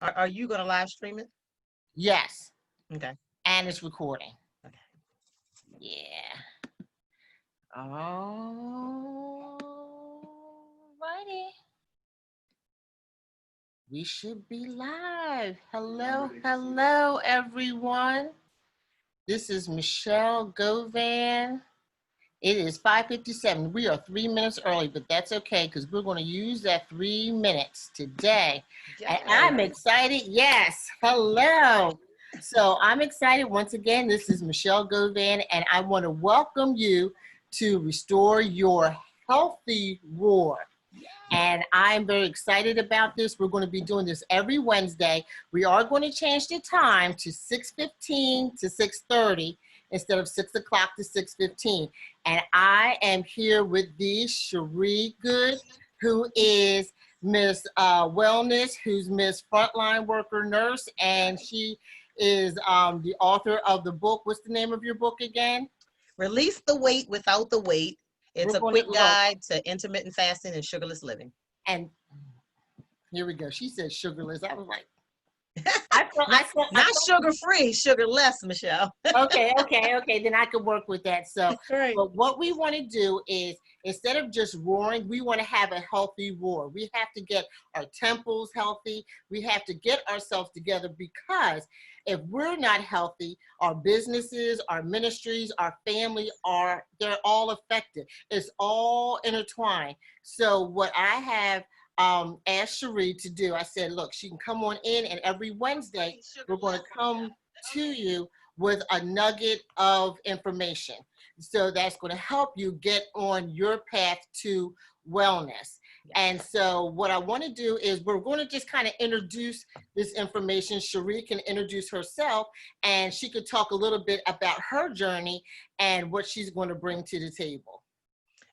Are you going to live stream it? Yes. Okay. And it's recording. Okay. Yeah. All righty. We should be live. Hello, hello, everyone. This is Michelle Govan. It is 5:57. We are 3 minutes early, but that's okay because we're going to use that 3 minutes today. And I'm excited. Yes. Hello. So I'm excited. Once again, this is Michelle Govan, and I want to welcome you to Restore Your Healthy Roar. And I'm very excited about this. We're going to be doing this every Wednesday. We are going to change the time to 6:15 to 6:30 instead of 6 o'clock to 6:15. And I am here with the Chere Goode, who is Miss Wellness, who's Miss Frontline Worker Nurse, and she is the author of the book. What's the name of your book again? Release the Weight Without the Weight. It's a quick guide to intermittent fasting and sugarless living. And here we go. She said sugarless. I was like, not sugar-free, sugarless, Michelle. Okay. Then I could work with that. So, right. But what we want to do is, instead of just roaring, we want to have a healthy roar. We have to get our temples healthy. We have to get ourselves together, because if we're not healthy, our businesses, our ministries, our family they're all affected. It's all intertwined. So what I have asked Chere to do, I said, look, she can come on in, and every Wednesday we're going to come to you with a nugget of information. So that's going to help you get on your path to wellness. And so what I want to do is we're going to just kind of introduce this information. Chere can introduce herself, and she could talk a little bit about her journey and what she's going to bring to the table.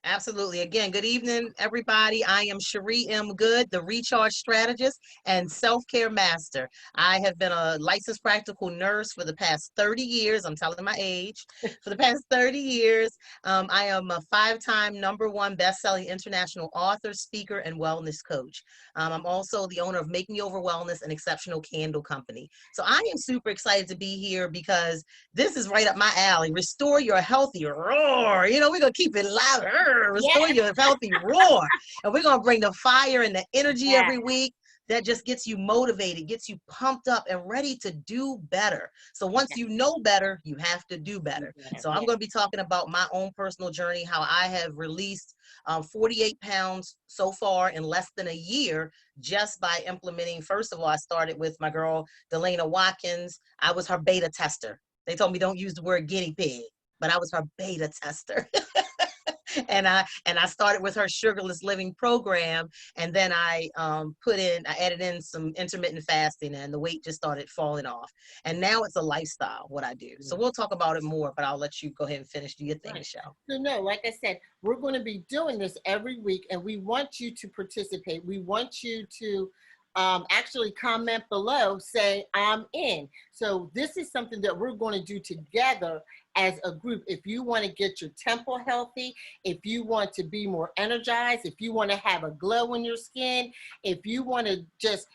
Absolutely. Again, good evening, everybody. I am Chere M. Goode, the Recharge Strategist and Self-Care Master. I have been a licensed practical nurse for the past 30 years. I'm telling my age. For the past 30 years, I am a 5-time #1 best-selling international author, speaker, and wellness coach. I'm also the owner of Make Me Over Wellness, an exceptional candle company. So I am super excited to be here because this is right up my alley. Restore your healthy roar. You know, we're going to keep it louder. Restore your healthy roar. And we're going to bring the fire and the energy every week that just gets you motivated, gets you pumped up and ready to do better. So once you know better, you have to do better. So I'm going to be talking about my own personal journey, how I have released 48 pounds so far in less than a year, just by implementing. First of all, I started with my girl, Delana Watkins. I was her beta tester. They told me don't use the word guinea pig, but I was her beta tester. And I started with her sugarless living program, and then I added in some intermittent fasting, and the weight just started falling off. And now it's a lifestyle, what I do. So we'll talk about it more, but I'll let you go ahead and finish. Do your thing, Michelle. So no, like I said, we're going to be doing this every week, and we want you to participate. We want you to actually comment below, say I'm in. So this is something that we're going to do together as a group. If you want to get your temple healthy, if you want to be more energized, if you want to have a glow in your skin, if you want to just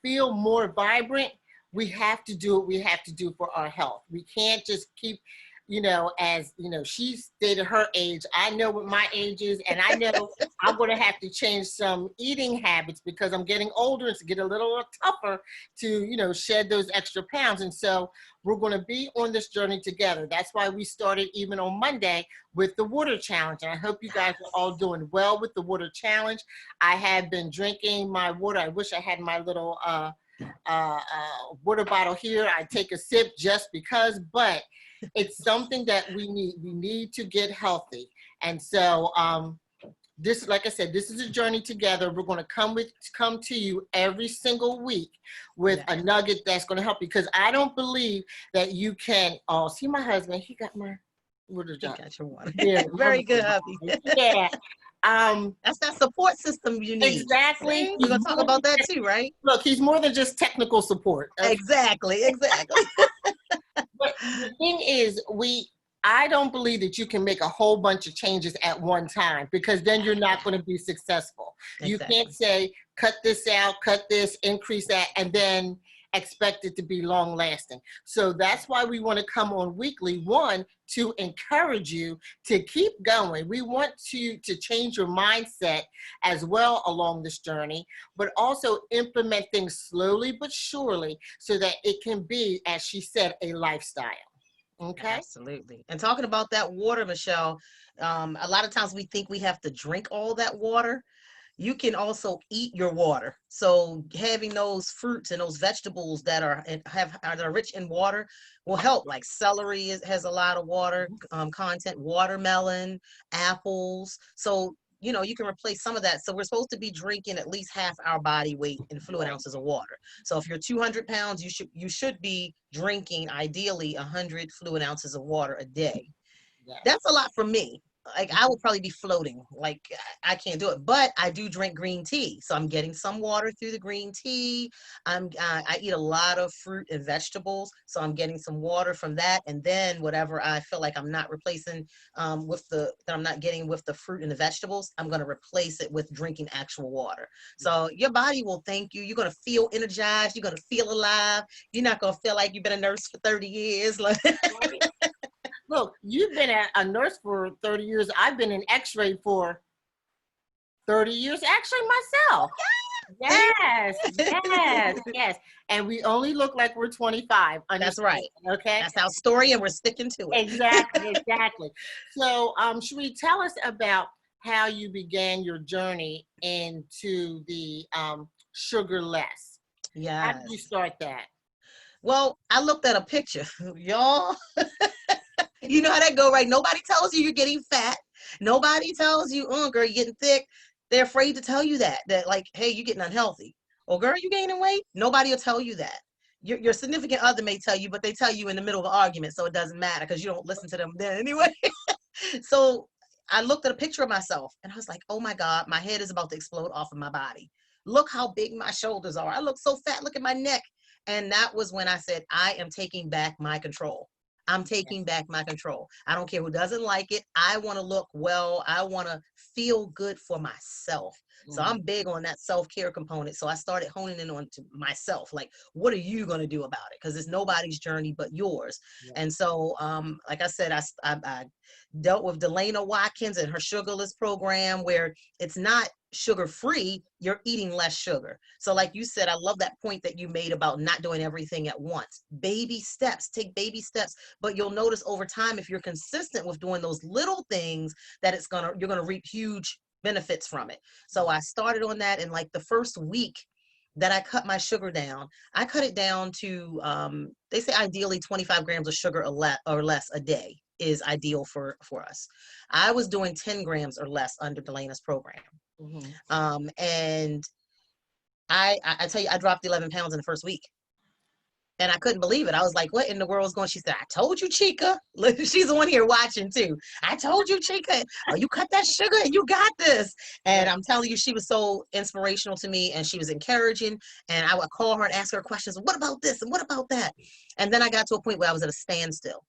feel more vibrant, we have to do what we have to do for our health. We can't just keep, as she stated her age. I know what my age is, and I know I'm going to have to change some eating habits because I'm getting older and to get a little tougher to, shed those extra pounds. And so we're going to be on this journey together. That's why we started even on Monday with the water challenge. And I hope you guys are all doing well with the water challenge. I have been drinking my water. I wish I had my little water bottle here. I take a sip just because, but it's something that we need to get healthy. And so this, like I said, this is a journey together. We're going to come to you every single week with a nugget that's going to help you, because I don't believe that you can. Oh, see my husband, he got my water jar. Got your water. Yeah, very good, hubby. Yeah. That's that support system you need. Exactly. We're gonna talk about that too, right? Look, he's more than just technical support. Exactly. But the thing is, I don't believe that you can make a whole bunch of changes at one time, because then you're not going to be successful. Exactly. You can't say cut this out, cut this, increase that, and then expect it to be long lasting. So that's why we want to come on weekly, one, to encourage you to keep going. We want you to change your mindset as well along this journey, but also implement things slowly but surely so that it can be, as she said, a lifestyle. Okay? Absolutely. And talking about that water, Michelle, a lot of times we think we have to drink all that water. You can also eat your water. So having those fruits and those vegetables that are rich in water will help. Like celery has a lot of water content, watermelon, apples. So you can replace some of that. So we're supposed to be drinking at least half our body weight in fluid ounces of water. So if you're 200 pounds, you should be drinking ideally 100 fluid ounces of water a day. Yes. That's a lot for me. Like I would probably be floating. Like I can't do it, but I do drink green tea, so I'm getting some water through the green tea. I eat a lot of fruit and vegetables, so I'm getting some water from that. And then whatever I feel like I'm not replacing that I'm not getting with the fruit and the vegetables, I'm going to replace it with drinking actual water. So your body will thank you. You're going to feel energized. You're going to feel alive. You're not going to feel like you've been a nurse for 30 years. Look, you've been a nurse for 30 years. I've been an x-ray for 30 years, actually, myself. Yes, yes, yes. And we only look like we're 25. That's right. Okay? That's our story, and we're sticking to it. Exactly, exactly. So, should we tell us about how you began your journey into the sugar less? Yes. How did you start that? Well, I looked at a picture, y'all. You know how that go, right? Nobody tells you you're getting fat. Nobody tells you, oh, girl, you're getting thick. They're afraid to tell you that like, hey, you're getting unhealthy. Or, girl, you gaining weight. Nobody will tell you that. Your significant other may tell you, but they tell you in the middle of an argument, so it doesn't matter because you don't listen to them then anyway. So I looked at a picture of myself, and I was like, oh, my God, my head is about to explode off of my body. Look how big my shoulders are. I look so fat. Look at my neck. And that was when I said, I am taking back my control. I'm taking back my control. I don't care who doesn't like it. I want to look well. I want to feel good for myself. So I'm big on that self-care component. So I started honing in on to myself. Like, what are you going to do about it? Because it's nobody's journey but yours. Yeah. And so, like I said, I dealt with Delana Watkins and her Sugarless program, where it's not sugar-free, you're eating less sugar. So like you said, I love that point that you made about not doing everything at once. Baby steps, take baby steps. But you'll notice over time, if you're consistent with doing those little things, that you're gonna reap huge benefits from it. So I started on that, and like the first week that I cut my sugar down, I cut it down to, they say ideally 25 grams of sugar or less a day is ideal for us. I was doing 10 grams or less under Delana's program. And I tell you, I dropped 11 pounds in the first week. And I couldn't believe it. I was like, what in the world is going on? She said, I told you, Chica. She's the one here watching too. I told you, Chica, oh, you cut that sugar and you got this. And I'm telling you, she was so inspirational to me, and she was encouraging. And I would call her and ask her questions. What about this? And what about that? And then I got to a point where I was at a standstill.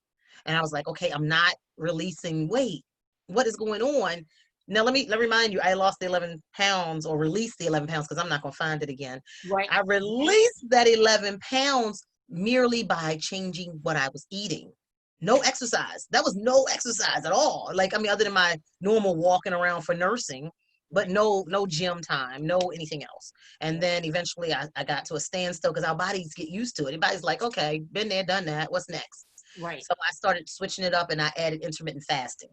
And I was like, okay, I'm not releasing weight. What is going on? Now, let me remind you, I lost the 11 pounds, or released the 11 pounds, because I'm not going to find it again. Right. I released that 11 pounds merely by changing what I was eating. No exercise. That was no exercise at all. Like, I mean, other than my normal walking around for nursing, but no gym time, no anything else. And then eventually I got to a standstill, because our bodies get used to it. Everybody's like, okay, been there, done that. What's next? Right. So I started switching it up, and I added intermittent fasting.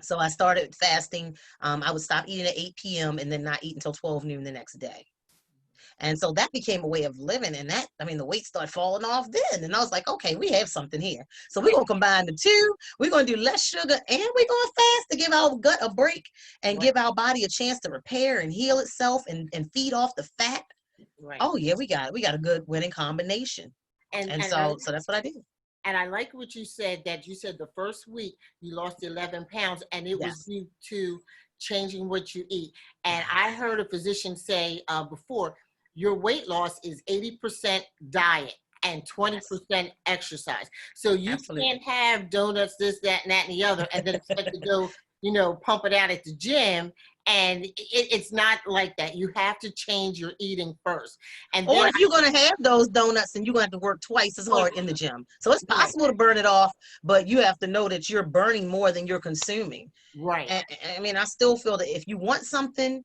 So I started fasting. I would stop eating at 8 p.m. and then not eat until 12 noon the next day. And so that became a way of living. And that, I mean, the weight started falling off then. And I was like, okay, we have something here. So we're going to combine the two. We're going to do less sugar, and we're going to fast to give our gut a break and give our body a chance to repair and heal itself and feed off the fat. Right. Oh, yeah, we got a good winning combination. And so that's what I did. And I like what you said, that you said the first week you lost 11 pounds, and it was due to changing what you eat. And I heard a physician say before, your weight loss is 80% diet and 20% exercise. So you can't have donuts, this, that, and that, and the other, and then expect to go, pump it out at the gym And it's not like that. You have to change your eating first. And Or then if you're going to have those donuts, then you're going to have to work twice as hard in the gym. So it's right, possible to burn it off, but you have to know that you're burning more than you're consuming. right, And I mean, I still feel that if you want something,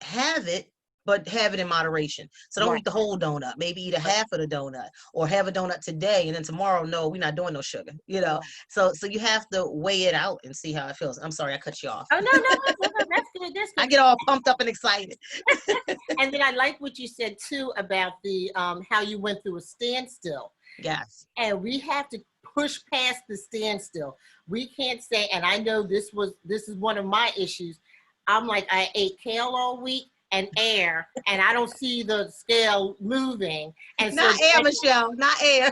have it, but have it in moderation. So don't right, eat the whole donut. Maybe eat a right, half of the donut, or have a donut today, and then tomorrow, no, we're not doing no sugar. You know, right. so you have to weigh it out and see how it feels. I'm sorry, I cut you off. Oh, no, that's good, that's I good. get all pumped up and excited. And then I like what you said too about the how you went through a standstill. Yes. And we have to push past the standstill. We can't say, and I know this is one of my issues. I'm like, I ate kale all week and air, and I don't see the scale moving. And so Not air, Michelle. Not air.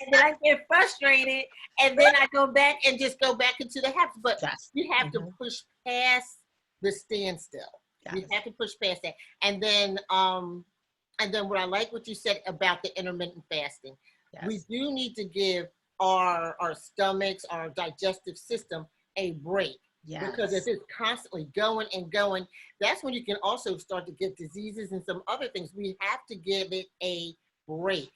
and then I get frustrated, and then I go back and just go back into the habits. But Yes. you have to push past the standstill. Yes. You have to push past that. And then what I like what you said about the intermittent fasting. Yes. We do need to give our stomachs, our digestive system a break. Yes. Because if it's constantly going and going, that's when you can also start to get diseases and some other things. We have to give it a break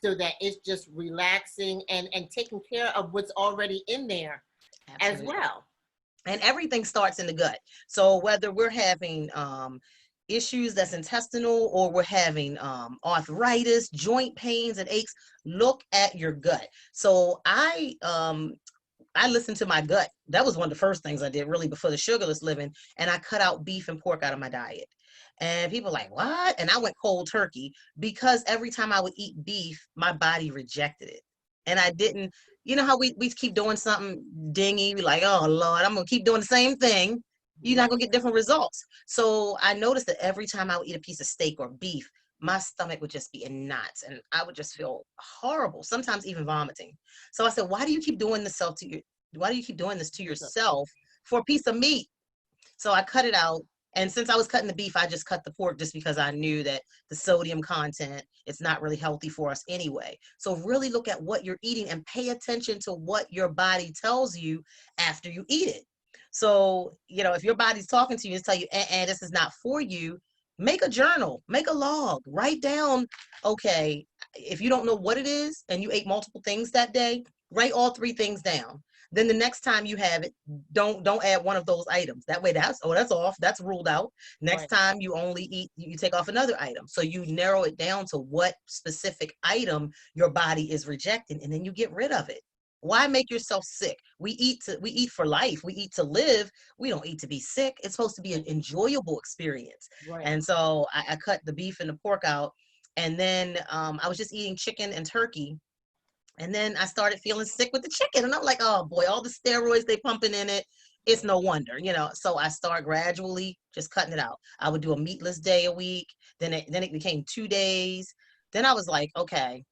so that it's just relaxing and taking care of what's already in there. Absolutely. As well. And everything starts in the gut. So whether we're having issues that's intestinal, or we're having arthritis, joint pains and aches, look at your gut. So I listened to my gut. That was one of the first things I did really before the sugarless living. And I cut out beef and pork out of my diet. And people were like, what? And I went cold turkey, because every time I would eat beef, my body rejected it. And I didn't, you know how we keep doing something dingy, we like, oh Lord, I'm gonna keep doing the same thing. You're not gonna get different results. So I noticed that every time I would eat a piece of steak or beef, my stomach would just be in knots, and I would just feel horrible, sometimes even vomiting. So I said, why do you keep doing this to yourself for a piece of meat? So I cut it out. And since I was cutting the beef, I just cut the pork, just because I knew that the sodium content, it's not really healthy for us anyway. So really look at what you're eating and pay attention to what your body tells you after you eat it. So, you know, if your body's talking to you and tell you, this is not for you, make a journal, make a log, write down, okay, if you don't know what it is and you ate multiple things that day, write all 3 things down. Then the next time you have it, don't add one of those items. That way that's off, that's ruled out. Next time you only eat, you take off another item. So you narrow it down to what specific item your body is rejecting, and then you get rid of it. Why make yourself sick? We eat for life. We eat to live. We don't eat to be sick. It's supposed to be an enjoyable experience. Right. And so I cut the beef and the pork out, and then I was just eating chicken and turkey. And then I started feeling sick with the chicken. And I'm like, oh boy, all the steroids they pumping in it, it's no wonder, you know. So I start gradually just cutting it out. I would do a meatless day a week. Then it became 2 days. Then I was like, okay,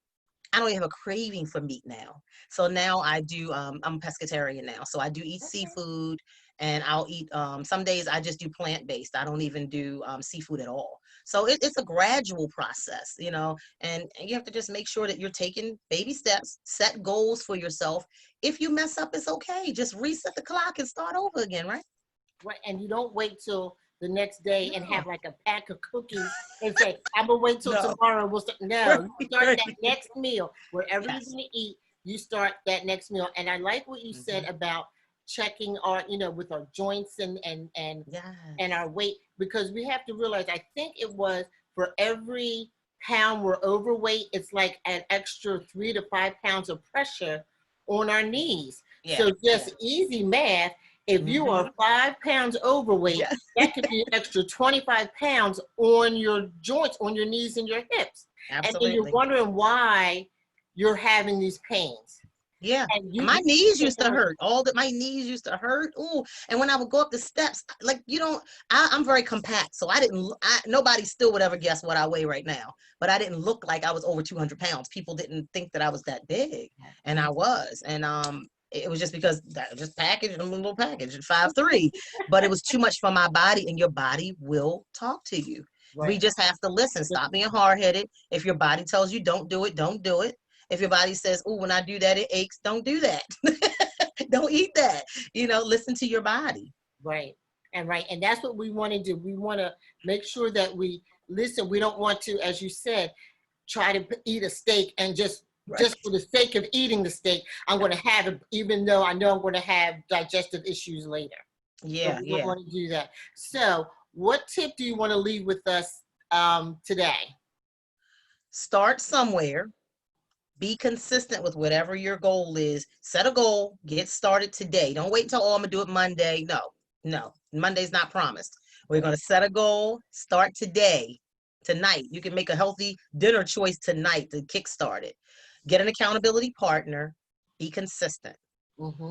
I don't even have a craving for meat now. So now I do, I'm a pescatarian now. So I do eat seafood, and I'll eat, some days I just do plant-based. I don't even do seafood at all. So it's a gradual process, you know, and you have to just make sure that you're taking baby steps, set goals for yourself. If you mess up, it's okay. Just reset the clock and start over again, right? Right, and you don't wait till the next day and have like a pack of cookies and say, I'm gonna wait till tomorrow. We'll start. No, you start that next meal. Wherever you're gonna eat, you start that next meal. And I like what you said about checking our, you know, with our joints and our weight, because we have to realize, I think it was for every pound we're overweight, it's like an extra 3 to 5 pounds of pressure on our knees. So just easy math. If you are 5 pounds overweight, that could be an extra 25 pounds on your joints, on your knees and your hips. Absolutely. And then you're wondering why you're having these pains. Yeah, my knees used to hurt. My knees used to hurt. Ooh, and when I would go up the steps, like, you don't, I'm very compact, so nobody still would ever guess what I weigh right now. But I didn't look like I was over 200 pounds. People didn't think that I was that big, and I was. And it was just because that just packaged, a little package at 5'3", but it was too much for my body, and your body will talk to you. Right. We just have to listen. Stop being hard-headed. If your body tells you don't do it, don't do it. If your body says, oh, when I do that, it aches, don't do that. Don't eat that. You know, listen to your body. Right. And that's what we want to do. We want to make sure that we listen. We don't want to, as you said, try to eat a steak and just for the sake of eating the steak, I'm going to have it, even though I know I'm going to have digestive issues later. Yeah, so we yeah. don't want to do that. So what tip do you want to leave with us today? Start somewhere. Be consistent with whatever your goal is. Set a goal. Get started today. Don't wait until, oh, I'm going to do it Monday. No. Monday's not promised. We're going to set a goal. Start today, tonight. You can make a healthy dinner choice tonight to kickstart it. Get an accountability partner. Be consistent.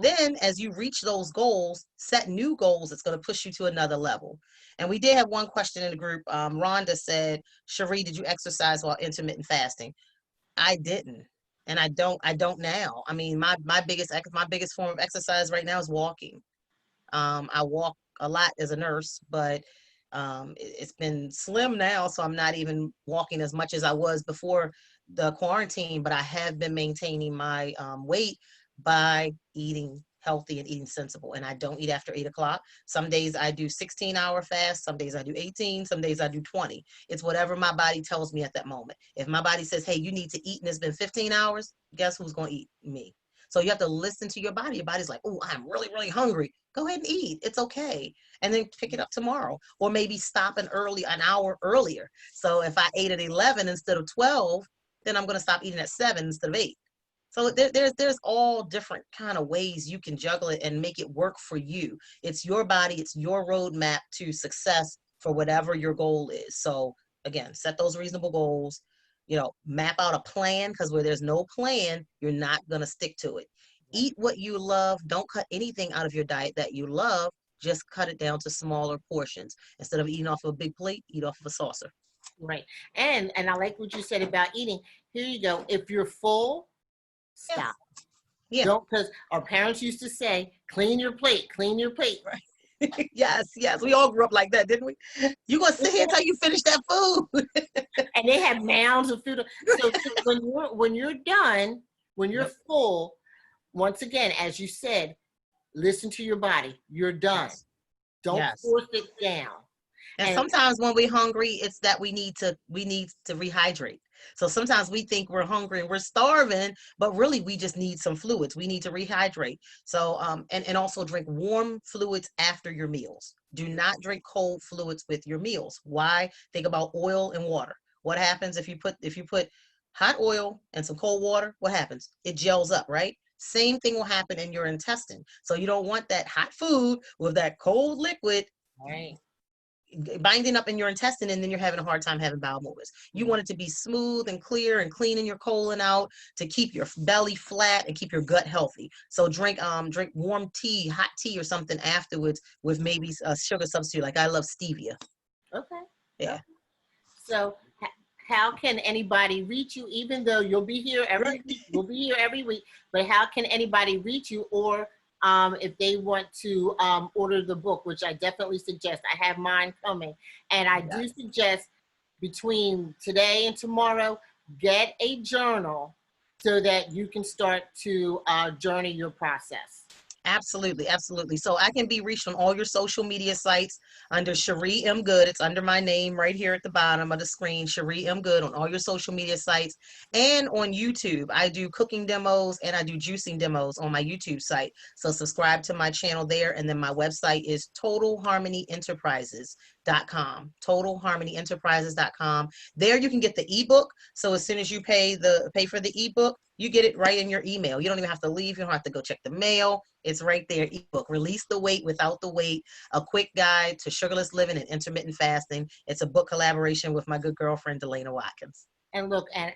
Then, as you reach those goals, set new goals that's going to push you to another level. And we did have one question in the group. Rhonda said, Chere, did you exercise while intermittent fasting? I didn't. And I don't now. I mean, my biggest form of exercise right now is walking. I walk a lot as a nurse, but it's been slim now, so I'm not even walking as much as I was before the quarantine, but I have been maintaining my weight by eating healthy and eating sensible. And I don't eat after 8 o'clock. Some days I do 16-hour fast. Some days I do 18. Some days I do 20. It's whatever my body tells me at that moment. If my body says, hey, you need to eat and it's been 15 hours, guess who's going to eat? Me. So you have to listen to your body. Your body's like, oh, I'm really, really hungry. Go ahead and eat. It's okay. And then pick it up tomorrow. Or maybe stop an hour earlier. So if I ate at 11 instead of 12, then I'm going to stop eating at 7 instead of 8. So there's all different kind of ways you can juggle it and make it work for you. It's your body. It's your roadmap to success for whatever your goal is. So again, set those reasonable goals. Map out a plan, because where there's no plan, you're not going to stick to it. Eat what you love. Don't cut anything out of your diet that you love. Just cut it down to smaller portions. Instead of eating off of a big plate, eat off of a saucer. Right. And I like what you said about eating. Here you go. If you're full, stop. Yeah. Don't, because our parents used to say, clean your plate, clean your plate. Right. Yes. We all grew up like that, didn't we? You're going to sit here until you finish that food. And they have mounds of food. So when you're done, when you're full, once again, as you said, listen to your body. You're done. Yes. Don't force it down. And sometimes when we're hungry, it's that we need to rehydrate. So sometimes we think we're hungry and we're starving, but really we just need some fluids. We need to rehydrate. So and also drink warm fluids after your meals. Do not drink cold fluids with your meals. Why? Think about oil and water. What happens if you put hot oil and some cold water? What happens? It gels up, right? Same thing will happen in your intestine. So you don't want that hot food with that cold liquid. Right. Binding up in your intestine, and then you're having a hard time having bowel movements. You want it to be smooth and clear and cleaning your colon out to keep your belly flat and keep your gut healthy. So drink warm tea, hot tea or something afterwards with maybe a sugar substitute. Like I love stevia. Okay. Yeah. So how can anybody reach you, even though you'll be here every week? We'll be here every week, but how can anybody reach you, or if they want to order the book, which I definitely suggest? I have mine coming. And I do suggest between today and tomorrow, get a journal so that you can start to journey your process. Absolutely. So I can be reached on all your social media sites under Chere M. Goode. It's under my name right here at the bottom of the screen, Chere M. Goode, on all your social media sites and on YouTube. I do cooking demos and I do juicing demos on my YouTube site. So subscribe to my channel there. And then my website is totalharmonyenterprises.com. totalharmonyenterprises.com. There you can get the ebook. So as soon as you pay for the ebook, you get it right in your email. You don't even have to leave. You don't have to go check the mail. It's right there. Ebook, Release the Weight Without the Weight, a quick guide to sugarless living and intermittent fasting. It's a book collaboration with my good girlfriend, Delana Watkins. And look, I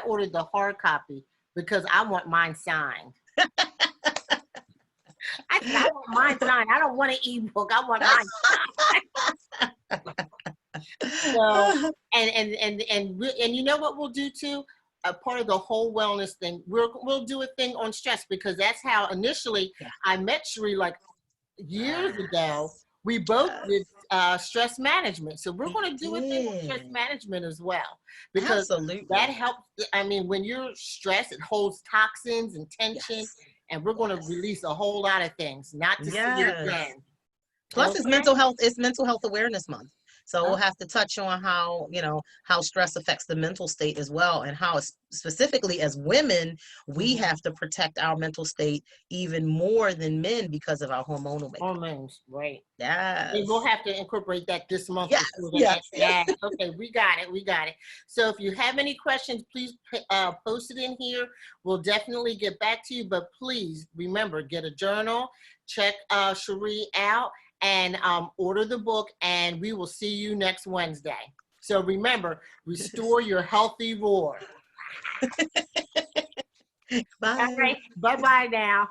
ordered the hard copy because I want mine signed. I said, I want mine signed. I don't want an ebook. I want mine signed. So, and you know what we'll do too? A part of the whole wellness thing, we'll do a thing on stress, because that's how initially I met Chere, like years ago. We both did stress management. So we're going to do a thing on stress management as well, because that helps. I mean, when you're stressed, it holds toxins and tension, and we're going to release a whole lot of things, not to see it again. Plus, it's Okay. mental health. It's Mental Health Awareness Month, so we'll Oh, have to touch on how how stress affects the mental state as well, and how specifically as women we mhm. have to protect our mental state even more than men because of our hormonal makeup. Hormones, right. And we'll Yes, have to incorporate that this month yes, for sure. To yes, add yes. that. Okay, we got it. We got it. So if you have any questions, please post it in here. We'll definitely get back to you. But please remember, get a journal, check Chere out, and order the book. And we will see you next Wednesday. So remember, restore your healthy roar. All Bye. right. Bye bye now.